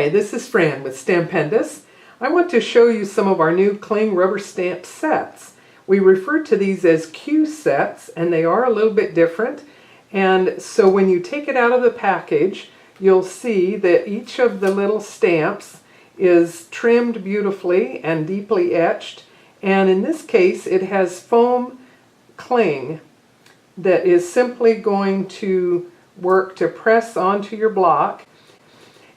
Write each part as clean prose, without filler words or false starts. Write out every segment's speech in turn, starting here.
Hi, this is Fran with Stampendous. I want to show you some of our new cling rubber stamp sets. We refer to these as QSets, and they are a little bit different. And so when you take it out of the package, you'll see that each of the little stamps is trimmed beautifully and deeply etched. And in this case, it has foam cling that is simply going to work to press onto your block,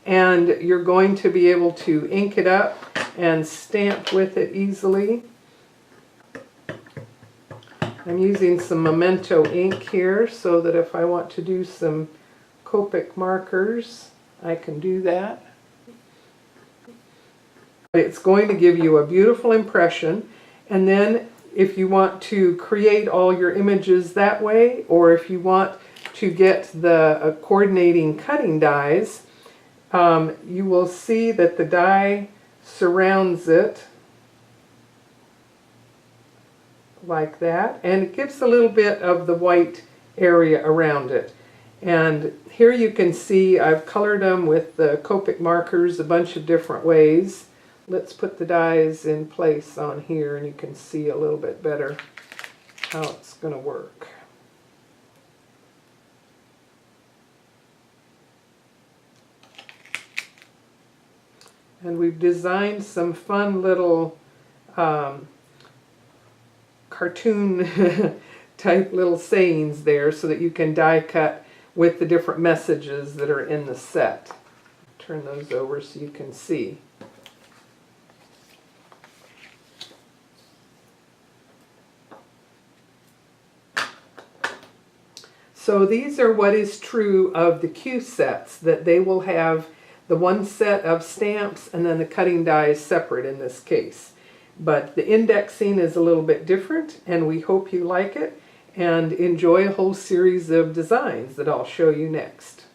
and you're going to be able to ink it up and stamp with it easily. I'm using some Memento ink here so that if I want to do some Copic markers, I can do that. It's going to give you a beautiful impression, and then if you want to create all your images that way, or if you want to get the coordinating cutting dies, you will see that the die surrounds it like that, and it gives a little bit of the white area around it. And here you can see I've colored them with the Copic markers a bunch of different ways. Let's put the dies in place on here and you can see a little bit better how it's going to work. And we've designed some fun little cartoon type little sayings there so that you can die cut with the different messages that are in the set. Turn those over so you can see. So these are what is true of the Q sets, that they will have the one set of stamps and then the cutting dies separate in this case. But the indexing is a little bit different, and we hope you like it and enjoy a whole series of designs that I'll show you next.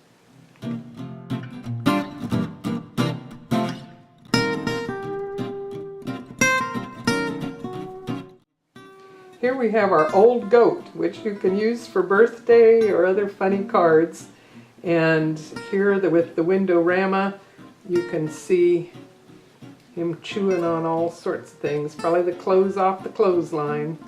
Here we have our old goat, which you can use for birthday or other funny cards. And here with the Windorama, you can see him chewing on all sorts of things, probably the clothes off the clothesline.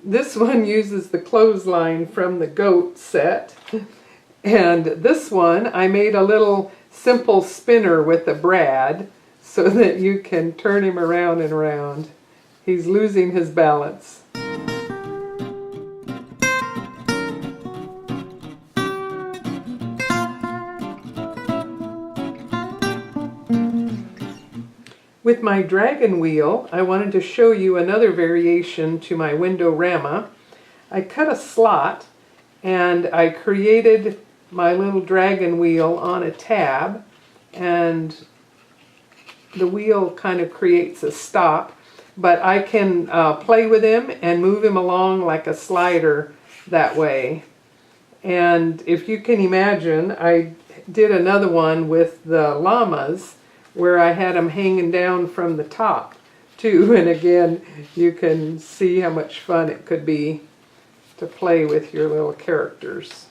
This one uses the clothesline from the goat set, and this one I made a little simple spinner with a brad so that you can turn him around and around. He's losing his balance. With my dragon wheel, I wanted to show you another variation to my Windorama. I cut a slot and I created my little dragon wheel on a tab, and the wheel kind of creates a stop, but I can play with him and move him along like a slider that way. And if you can imagine, I did another one with the llamas where I had them hanging down from the top too, and again you can see how much fun it could be to play with your little characters.